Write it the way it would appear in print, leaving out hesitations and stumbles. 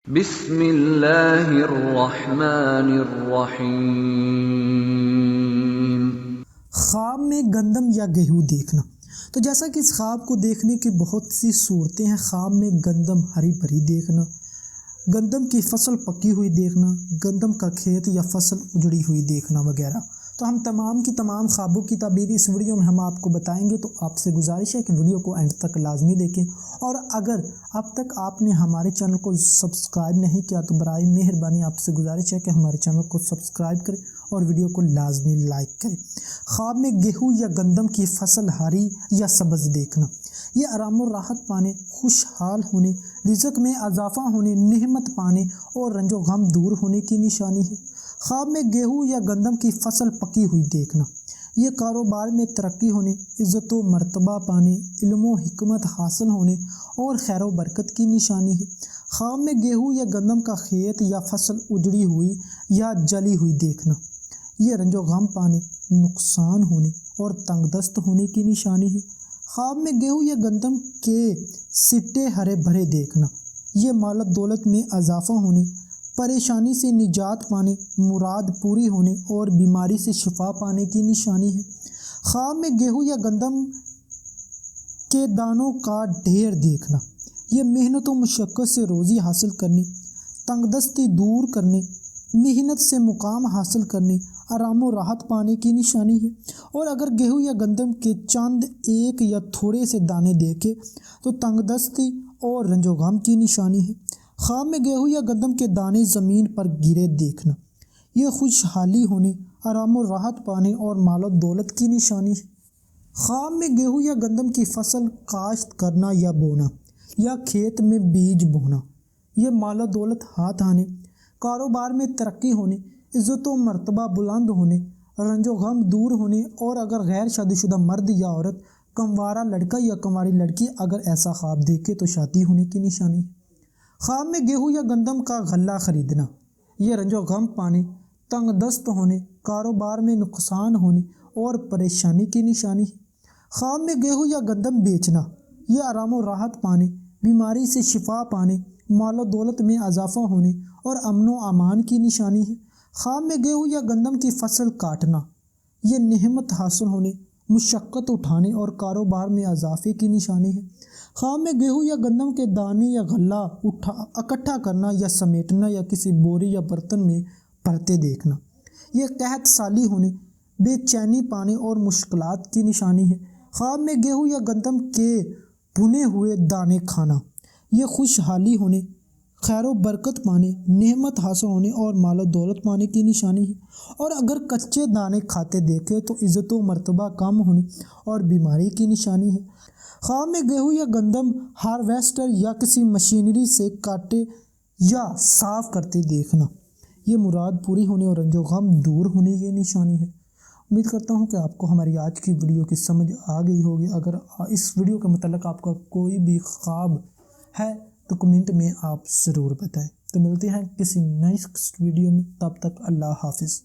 بسم اللہ الرحمن الرحیم۔ خواب میں گندم یا گیہوں دیکھنا۔ تو جیسا کہ اس خواب کو دیکھنے کی بہت سی صورتیں ہیں۔ خواب میں گندم ہری بھری دیکھنا، گندم کی فصل پکی ہوئی دیکھنا، گندم کا کھیت یا فصل اجڑی ہوئی دیکھنا وغیرہ۔ تو ہم تمام کی تمام خوابوں کی تعبیر اس ویڈیو میں ہم آپ کو بتائیں گے، تو آپ سے گزارش ہے کہ ویڈیو کو اینڈ تک لازمی دیکھیں، اور اگر اب تک آپ نے ہمارے چینل کو سبسکرائب نہیں کیا تو برائے مہربانی آپ سے گزارش ہے کہ ہمارے چینل کو سبسکرائب کریں اور ویڈیو کو لازمی لائک کریں۔ خواب میں گیہوں یا گندم کی فصل ہری یا سبز دیکھنا، یہ آرام و راحت پانے، خوشحال ہونے، رزق میں اضافہ ہونے، نعمت پانے اور رنج و غم دور ہونے کی نشانی ہے۔ خواب میں گیہوں یا گندم کی فصل پکی ہوئی دیکھنا، یہ کاروبار میں ترقی ہونے، عزت و مرتبہ پانے، علم و حکمت حاصل ہونے اور خیر و برکت کی نشانی ہے۔ خواب میں گیہوں یا گندم کا کھیت یا فصل اجڑی ہوئی یا جلی ہوئی دیکھنا، یہ رنج و غم پانے، نقصان ہونے اور تنگ دست ہونے کی نشانی ہے۔ خواب میں گیہوں یا گندم کے سٹے ہرے بھرے دیکھنا، یہ مال و دولت میں اضافہ ہونے، پریشانی سے نجات پانے، مراد پوری ہونے اور بیماری سے شفا پانے کی نشانی ہے۔ خواب میں گیہوں یا گندم کے دانوں کا ڈھیر دیکھنا، یہ محنت و مشقت سے روزی حاصل کرنے، تنگ دستی دور کرنے، محنت سے مقام حاصل کرنے، آرام و راحت پانے کی نشانی ہے۔ اور اگر گیہوں یا گندم کے چند ایک یا تھوڑے سے دانے دیکھے تو تنگ دستی اور رنج و غم کی نشانی ہے۔ خواب میں گیہوں یا گندم کے دانے زمین پر گرے دیکھنا، یہ خوشحالی ہونے، آرام و راحت پانے اور مال و دولت کی نشانی ہے۔ خواب میں گیہوں یا گندم کی فصل کاشت کرنا یا بونا یا کھیت میں بیج بونا، یہ مال و دولت ہاتھ آنے، کاروبار میں ترقی ہونے، عزت و مرتبہ بلند ہونے، رنج و غم دور ہونے، اور اگر غیر شادی شدہ مرد یا عورت، کنوارا لڑکا یا کنواری لڑکی اگر ایسا خواب دیکھے تو شادی ہونے کی نشانی ہے۔ خواب میں گیہوں یا گندم کا غلہ خریدنا، یہ رنج و غم پانے، تنگ دست ہونے، کاروبار میں نقصان ہونے اور پریشانی کی نشانی ہے۔ خواب میں گیہوں یا گندم بیچنا، یہ آرام و راحت پانے، بیماری سے شفا پانے، مال و دولت میں اضافہ ہونے اور امن و امان کی نشانی ہے۔ خواب میں گیہوں یا گندم کی فصل کاٹنا، یہ نعمت حاصل ہونے، مشقت اٹھانے اور کاروبار میں اضافے کی نشانی ہے۔ خواب میں گیہوں یا گندم کے دانے یا غلہ اکٹھا کرنا یا سمیٹنا یا کسی بوری یا برتن میں بھرتے دیکھنا، یہ قحط سالی ہونے، بے چینی پانے اور مشکلات کی نشانی ہے۔ خواب میں گیہوں یا گندم کے بھنے ہوئے دانے کھانا، یہ خوشحالی ہونے، خیر و برکت پانے، نعمت حاصل ہونے اور مال و دولت پانے کی نشانی ہے۔ اور اگر کچے دانے کھاتے دیکھے تو عزت و مرتبہ کم ہونے اور بیماری کی نشانی ہے۔ خواب میں گیہوں یا گندم ہارویسٹر یا کسی مشینری سے کاٹے یا صاف کرتے دیکھنا، یہ مراد پوری ہونے اور رنج و غم دور ہونے کی نشانی ہے۔ امید کرتا ہوں کہ آپ کو ہماری آج کی ویڈیو کی سمجھ آ گئی ہوگی۔ اگر اس ویڈیو کے متعلق آپ کا کوئی بھی خواب ہے تو کمنٹ میں آپ ضرور بتائیں۔ تو ملتے ہیں کسی نیکسٹ ویڈیو میں، تب تک اللہ حافظ۔